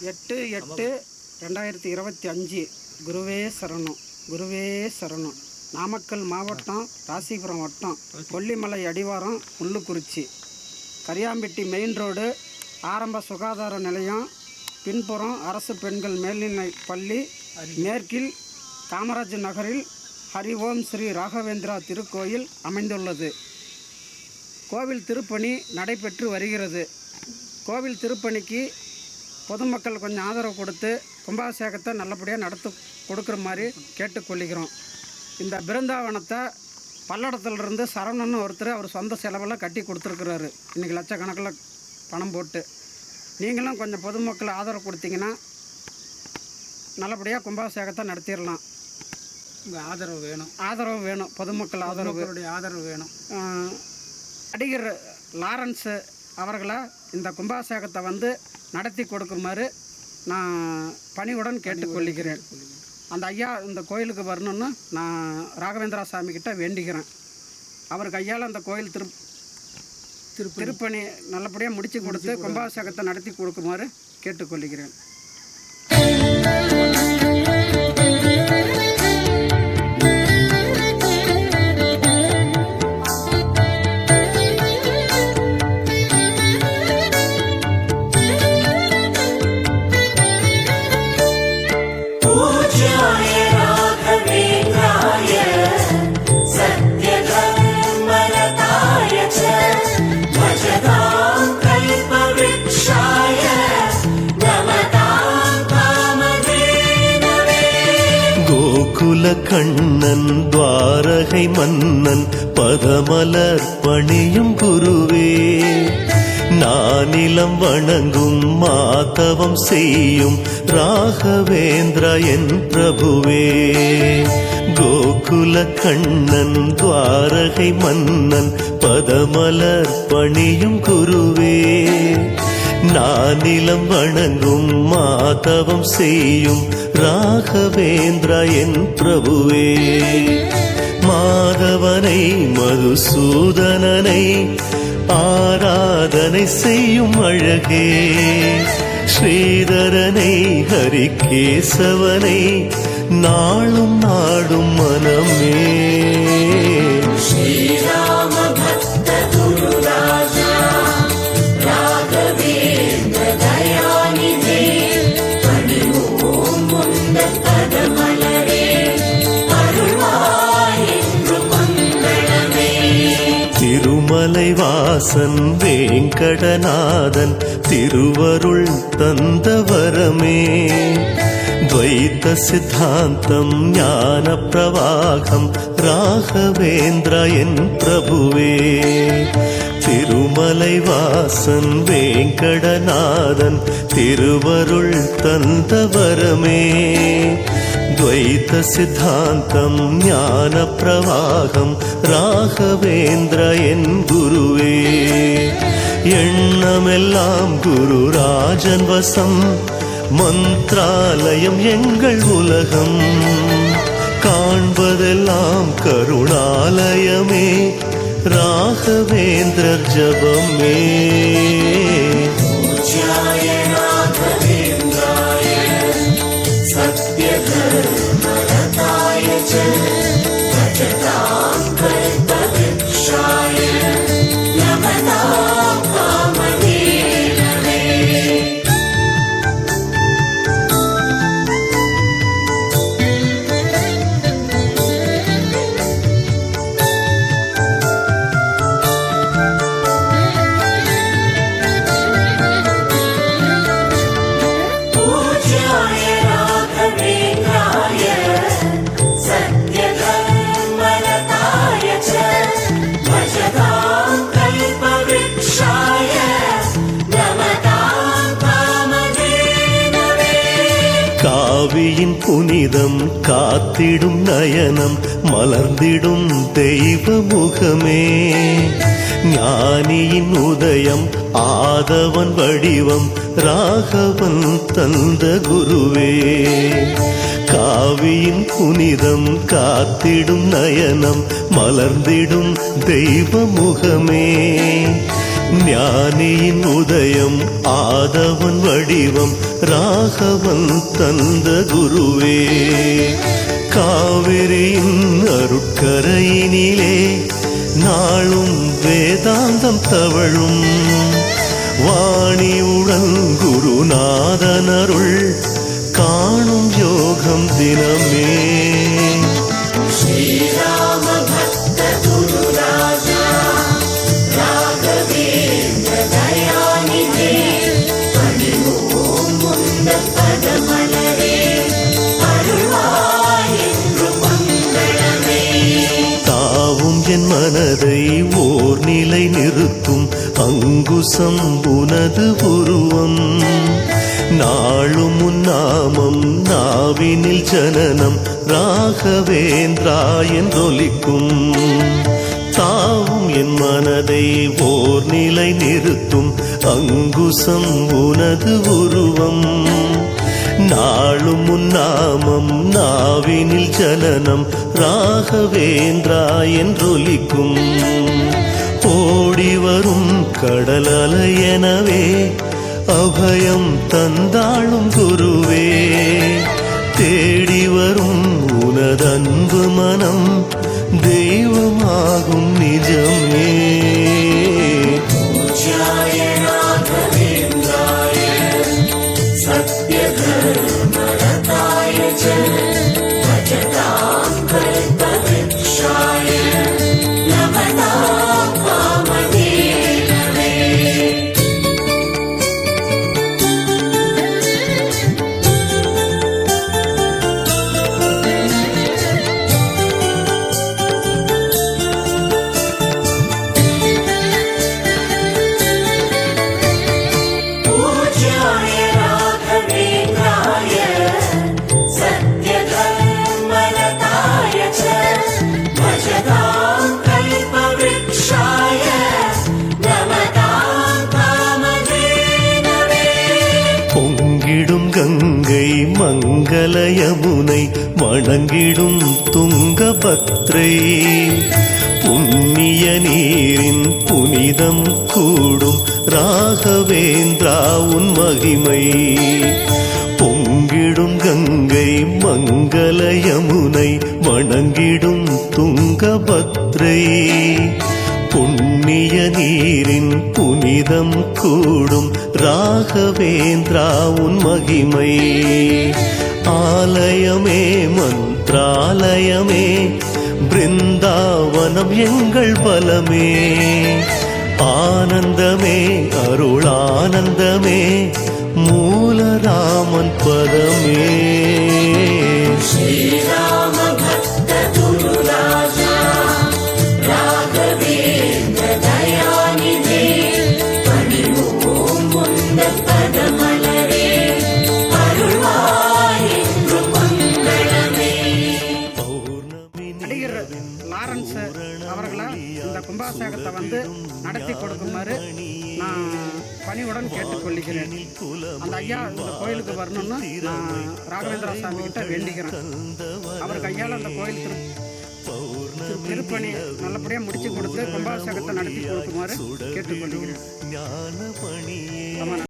8/8/2025 குருவே சரணம், குருவே சரணம். நாமக்கல் மாவட்டம், ராசிபுரம் வட்டம், கொல்லிமலை அடிவாரம், முள்ளுக்குறிச்சி, கரியாம்பட்டி மெயின் ரோடு, ஆரம்ப சுகாதார நிலையம், பின்புறம் அரசு பெண்கள் மேல்நிலை பள்ளி, மேற்கில் காமராஜ் நகரில் ஹரி ஓம் ஸ்ரீ ராகவேந்திரா திருக்கோயில் அமைந்துள்ளது. கோவில் திருப்பணி நடைபெற்று வருகிறது. கோவில் திருப்பணிக்கு பொதுமக்கள் கொஞ்சம் ஆதரவு கொடுத்து கும்பாபிஷேகத்தை நல்லபடியாக நடத்து கொடுக்குற மாதிரி கேட்டுக்கொள்கிறோம். இந்த பிருந்தாவனத்தை பல்லடத்திலிருந்து சரவணன் ஒருத்தர் அவர் சொந்த செலவில் கட்டி கொடுத்துருக்குறாரு. இன்றைக்கி லட்சக்கணக்கில் பணம் போட்டு நீங்களும் கொஞ்சம் பொதுமக்கள் ஆதரவு கொடுத்தீங்கன்னா நல்லபடியாக கும்பாபிஷேகத்தை நடத்திடலாம். உங்கள் ஆதரவு வேணும், ஆதரவு வேணும், பொதுமக்கள் ஆதரவு வேணும். நடிகர் லாரன்ஸு அவர்களை இந்த கும்பாபிஷேகத்தை வந்து நடத்தி கொடுக்குமாறு நான் பணிவுடன் கேட்டுக்கொள்கிறேன். அந்த ஐயா இந்த கோயிலுக்கு வரணுன்னு நான் ராகவேந்திரா சாமி கிட்ட வேண்டிக்கிறேன். அவர் கையால் அந்த கோயில் திருப்பணி நல்லபடியாக முடித்து கொடுத்து கும்பாபிஷேகத்தை நடத்தி கொடுக்குமாறு கேட்டுக்கொள்கிறேன். கண்ணன் துவாரகை மன்னன் பதமலர் பணியும் குருவே, நானிலம் வணங்கும் மாதவம் செய்யும் ராகவேந்திரா என் பிரபுவே. கோகுல கண்ணன் துவாரகை மன்னன் பதமலர் பணியும் குருவே, நானிலம் வணங்கும் மாதவம் செய்யும் ராகவேந்திரா என் பிரபுவே. மாதவனை மதுசூதனனை ஆராதனை செய்யும் அழகே, ஸ்ரீதரனை ஹரிகேசவனை நாளும் நாடும் மனமே. ஸ்ரீராம பக்த குருராஜா ராகவேந்திர தயாநிதே, பணிவோம் முந்தன் பதமலரே, அருள்வாய் என்றும் மங்களமே. திருமலை வாசன் வேங்கடநாதன் திருவருள் தந்த வரமே, துவைத்த சித்தாந்தம் ஞான பிரவாகம் ராகவேந்திரா என் பிரபுவே. திருமலை வாசன் வேங்கடநாதன் திருவருள் தந்த வரமே, துவைத்த சித்தாந்தம் ஞான பிரவாகம் ராகவேந்திரா என் குருவே. எண்ணமெல்லாம் குருராஜன் வசம், மந்த்ராலயம் எங்கள் உலகம், காண்பதெல்லாம் கருணாலயமே, ராகவேந்திரர் ஜபமே. பூஜ்யாய ராகவேந்திராய சத்யதர்மரதாய ச பஜதாம் கல்பவ்ருக்ஷாய நமதாம் காமதேனவே. பூஜ்யாய ராகவேந்திராய சத்யதர்மரதாய ச பஜதாம் கல்பவ்ருக்ஷாய நமதாம் காமதேனவே. காவியின் புனிதம் காத்திடும் நயனம் மலர்ந்திடும் தெய்வ முகமே, ஞானியின் உதயம் ஆதவன் வடிவம் ராகவன் தந்த குருவே. காவியின் புனிதம் காத்திடும் நயனம் மலர்ந்திடும் தெய்வ முகமே, ஞானியின் உதயம் ஆதவன் வடிவம் ராகவன் தந்த குருவே காவிரியின் அருட்கரையினிலே நாளும் வேதாந்தம் தவழும் வாணியுடன் குருநாதனருள் காணும் யோகம் தினமே श्रीराम भक्त गुरु राजा राघवेन्द्र दयानिधे पणिवोम मुन्द पदमलरे अरुள்வாயென்றும் மங்களமே தாவும் என் மனதை ஓர் நிலை நிறுத்தும் அங்குசம் உனது உருவம் நாளும் உன்னாமம் நாவினில் ஜனனம் ராகவேந்திரா என்றொலிக்கும் தாவும் என் மனதை ஓர் நிலை நிறுத்தும் அங்குசம் உனது உருவம் நாளும் உன்னாமம் நாவினில் ஜனனம் ராகவேந்திரா என்றொலிக்கும் ஓடி வரும் கடல் அலையெனவே அபயம் தந்தாளும் குருவே தேடி வரும் உனதன்பு மனம் தெய்வமாகும் நிஜமே पूज्याय राघवेन्द्राय सत्यधर्मरताय च भजतां कल्पवृक्षाय नमतां कामधेनवे पूज्याय राघवेन्द्राय सत्यधर्मरताय च भजतां कल्पवृक्षाय नमतां कामधेनवे பொங்கிடும் கங்கை மங்கள யமுனை வணங்கிடும் துங்கபத்ரை புண்ணிய நீரின் புனிதம் கூடும் ராகவேந்திரா உன் மகிமை பொங்கிடும் கங்கை மங்கள யமுனை வணங்கிடும் துங்கபத்ரை புண்ணிய நீரின் புனிதம் கூடும் ராகவேந்திரா உன் மகிமை ஆலயமே மந்த்ராலயமே பிருந்தாவனம் எங்கள் பலமே ஆனந்தமே அருளானந்தமே மூலராமன் பதமே श्रीराम भक्त गुरु राजा राघवेन्द्र दयानिधे पणिवोम मुन्द पदमलरे अरुள்வாயென்றும் மங்களமே நடிகர் லாரன்ஸ் அவர்களை இந்த கும்பாபிஷேகத்தை வந்து நடத்தி கொடுக்குமாறு நான் பணிவுடன் கேட்டுக்கொள்கிறேன். அந்த ஐயா இந்த கோயிலுக்கு வரணும்னு நான் ராகவேந்திரா சாமி கிட்ட வேண்டிக்கிறேன். அவர் கையால் அந்த கோயில் திருப்பணி நல்லபடியாக முடிச்சு கொடுத்து கும்பாபிஷேகத்தை நடத்தி கொடுக்குமாறு கேட்டுக்கொள்கிறேன்.